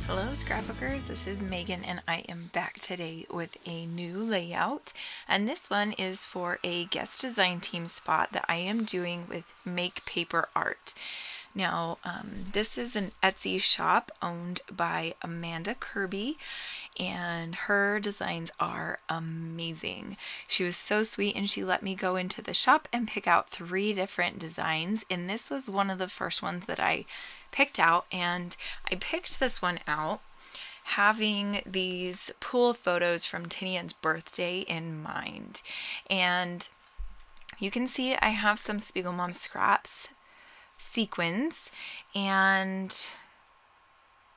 Hello scrapbookers, this is Megan and I am back today with a new layout, and this one is for a guest design team spot that I am doing with Make Paper Art. Now this is an Etsy shop owned by Amanda Kirby, and her designs are amazing. She was so sweet and she let me go into the shop and pick out 3 different designs, and this was one of the first ones that I picked out. And I picked this one out having these pool photos from Tinian's birthday in mind. And you can see I have some Spiegel Mom Scraps sequins, and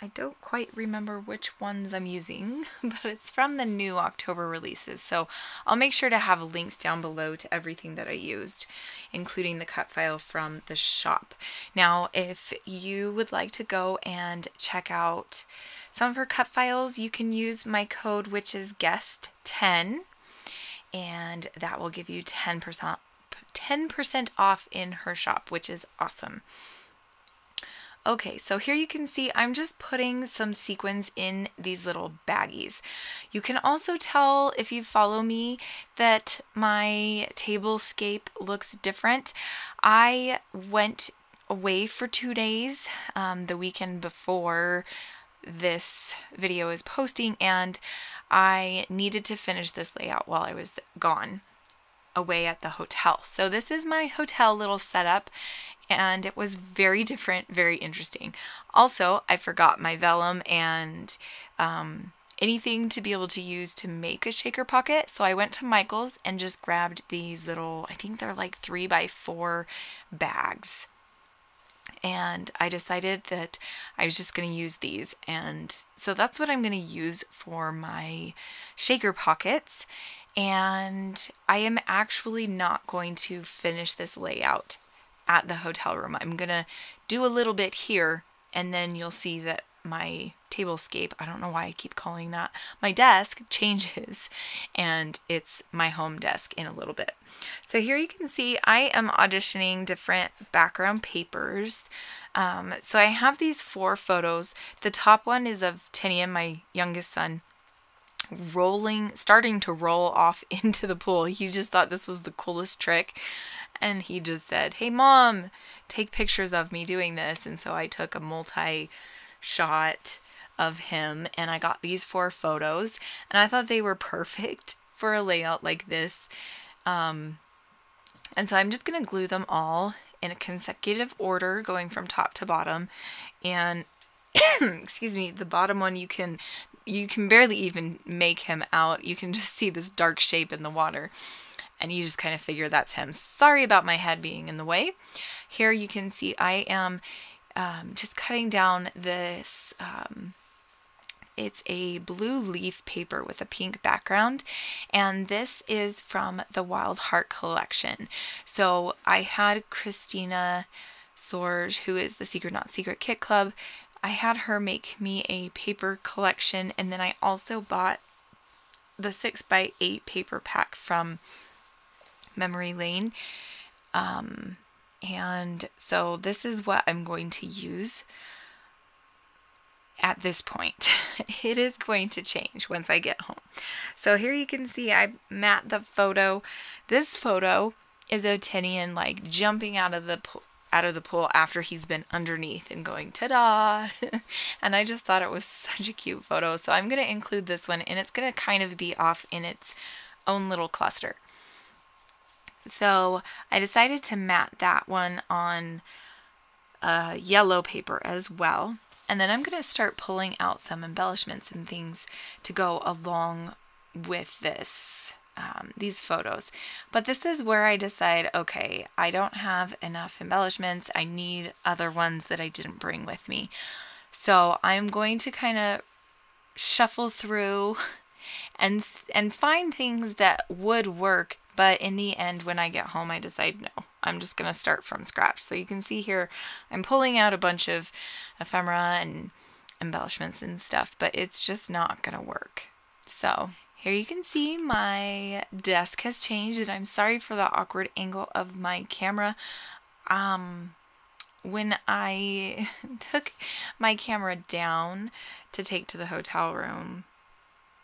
I don't quite remember which ones I'm using, but it's from the new October releases. So I'll make sure to have links down below to everything that I used, including the cut file from the shop. Now, if you would like to go and check out some of her cut files, you can use my code, which is guest10, and that will give you 10% off in her shop, which is awesome. Okay, so here you can see I'm just putting some sequins in these little baggies. You can also tell, if you follow me, that my tablescape looks different. I went away for 2 days, the weekend before this video is posting, and I needed to finish this layout while I was gone away at the hotel. So this is my hotel little setup, and it was very different, very interesting. Also, I forgot my vellum and anything to be able to use to make a shaker pocket. So I went to Michael's and just grabbed these little, I think they're like 3x4 bags. And I decided that I was just going to use these. And so that's what I'm going to use for my shaker pockets. And I am actually not going to finish this layout at the hotel room. I'm gonna do a little bit here, and then you'll see that my tablescape, I don't know why I keep calling that, my desk changes, and it's my home desk in a little bit. So here you can see I am auditioning different background papers. So I have these 4 photos. The top one is of Tinian, my youngest son, starting to roll off into the pool. He just thought this was the coolest trick, and he just said, "Hey Mom, take pictures of me doing this." And so I took a multi-shot of him, and I got these 4 photos, and I thought they were perfect for a layout like this. And so I'm just gonna glue them all in a consecutive order, going from top to bottom. And excuse me, the bottom one, you can barely even make him out. You can just see this dark shape in the water, and you just kind of figure that's him. Sorry about my head being in the way. Here you can see I am just cutting down this, it's a blue leaf paper with a pink background, and this is from the Wild Heart collection. So I had Christina Sorge, who is the Secret Not Secret Kit Club, I had her make me a paper collection, and then I also bought the 6x8 paper pack from Memory Lane. And so this is what I'm going to use at this point. It is going to change once I get home. So here you can see I matte the photo. This photo is of Tinian like jumping out of the pool after he's been underneath and going ta-da. And I just thought it was such a cute photo. So I'm going to include this one, and it's going to kind of be off in its own little cluster. So I decided to matte that one on yellow paper as well. And then I'm going to start pulling out some embellishments and things to go along with this, these photos. But this is where I decide, okay, I don't have enough embellishments. I need other ones that I didn't bring with me. So I'm going to kind of shuffle through and find things that would work. But in the end, when I get home, I decide, no, I'm just going to start from scratch. So you can see here, I'm pulling out a bunch of ephemera and embellishments and stuff, but it's just not going to work. So here you can see my desk has changed, and I'm sorry for the awkward angle of my camera. when I took my camera down to take to the hotel room,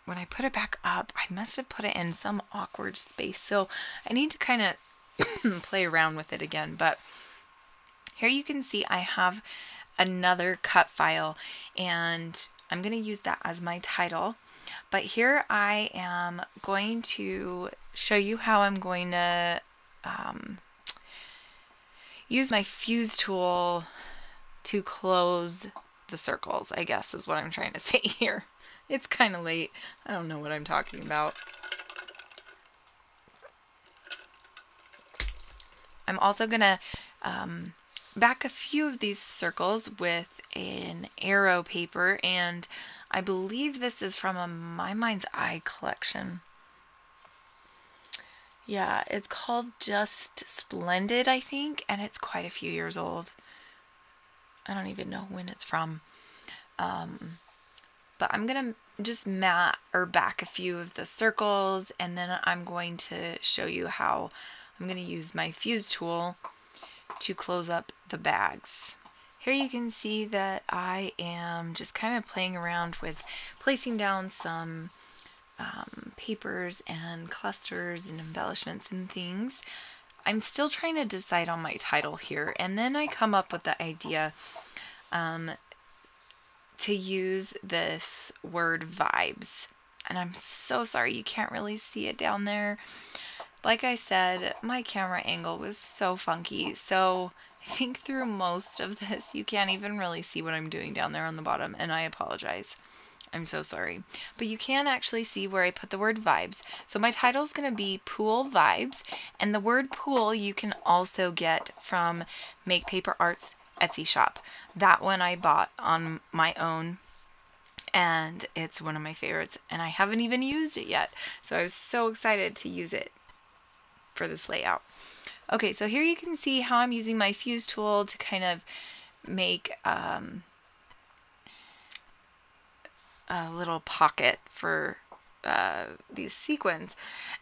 when I put it back up, I must have put it in some awkward space. So I need to kind of play around with it again. But here you can see I have another cut file, and I'm going to use that as my title. But here I am going to show you how I'm going to use my fuse tool to close the circles, I guess is what I'm trying to say here. It's kind of late. I don't know what I'm talking about. I'm also going to back a few of these circles with an arrow paper, and I believe this is from a My Mind's Eye collection. Yeah, it's called Just Splendid, I think, and it's quite a few years old. I don't even know when it's from. But I'm going to just mat or back a few of the circles, and then I'm going to show you how I'm going to use my fuse tool to close up the bags. Here you can see that I am just kind of playing around with placing down some papers and clusters and embellishments and things. I'm still trying to decide on my title here, and then I come up with the idea to use this word vibes. And I'm so sorry you can't really see it down there. Like I said, my camera angle was so funky, so I think through most of this you can't even really see what I'm doing down there on the bottom, and I apologize. I'm so sorry. But you can actually see where I put the word vibes. So my title is going to be Pool Vibes, and the word pool you can also get from Make Paper Art's Etsy shop. That one I bought on my own, and it's one of my favorites, and I haven't even used it yet. So I was so excited to use it for this layout. Okay, so here you can see how I'm using my fuse tool to kind of make a little pocket for these sequins.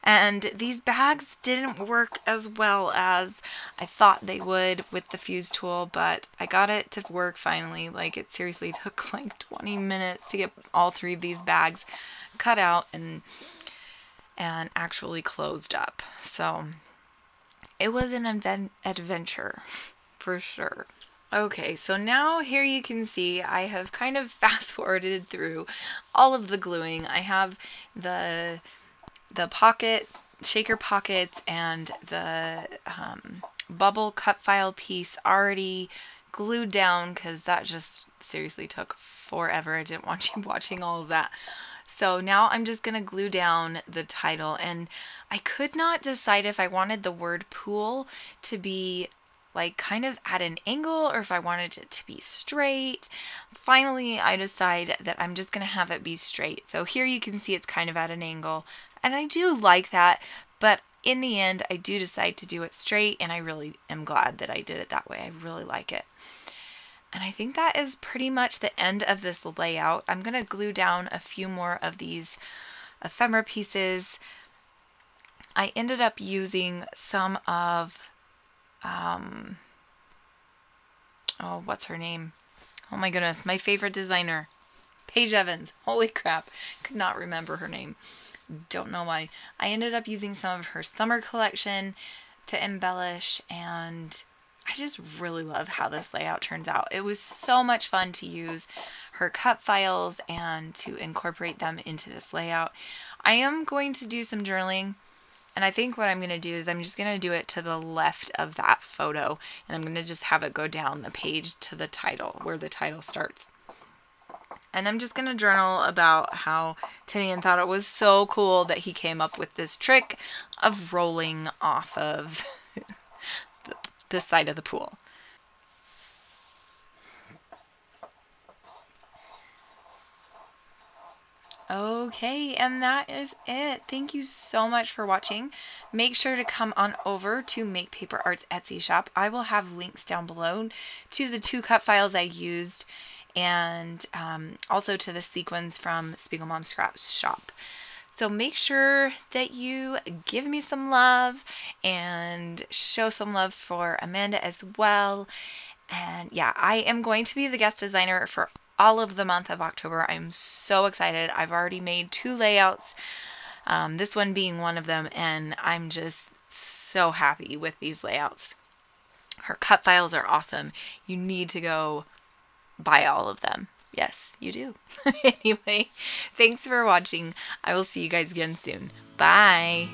And these bags didn't work as well as I thought they would with the fuse tool, but I got it to work finally. Like, it seriously took like 20 minutes to get all three of these bags cut out and actually closed up. So it was an adventure for sure. Okay, so now here you can see I have kind of fast forwarded through all of the gluing. I have the pocket, shaker pockets, and the bubble cut file piece already glued down because that just seriously took forever. I didn't want you watching all of that. So now I'm just going to glue down the title, and I could not decide if I wanted the word pool to be like kind of at an angle or if I wanted it to be straight. Finally, I decide that I'm just going to have it be straight. So here you can see it's kind of at an angle, and I do like that, but in the end, I do decide to do it straight, and I really am glad that I did it that way. I really like it. And I think that is pretty much the end of this layout. I'm going to glue down a few more of these ephemera pieces. I ended up using some of oh, what's her name? Oh my goodness, my favorite designer, Paige Evans. Holy crap, could not remember her name. Don't know why. I ended up using some of her summer collection to embellish, and I just really love how this layout turns out. It was so much fun to use her cut files and to incorporate them into this layout. I am going to do some journaling. And I think what I'm going to do is I'm just going to do it to the left of that photo. And I'm going to just have it go down the page to the title, where the title starts. And I'm just going to journal about how Tinian thought it was so cool that he came up with this trick of rolling off of the side of the pool. Okay, and that is it. Thank you so much for watching. Make sure to come on over to Make Paper Art's Etsy shop. I will have links down below to the 2 cut files I used, and also to the sequins from Spiegelmom Scraps shop. So make sure that you give me some love and show some love for Amanda as well. And yeah, I am going to be the guest designer for all of the month of October. I'm so excited. I've already made 2 layouts, this one being one of them, and I'm just so happy with these layouts. Her cut files are awesome. You need to go buy all of them. Yes, you do. Anyway, thanks for watching. I will see you guys again soon. Bye.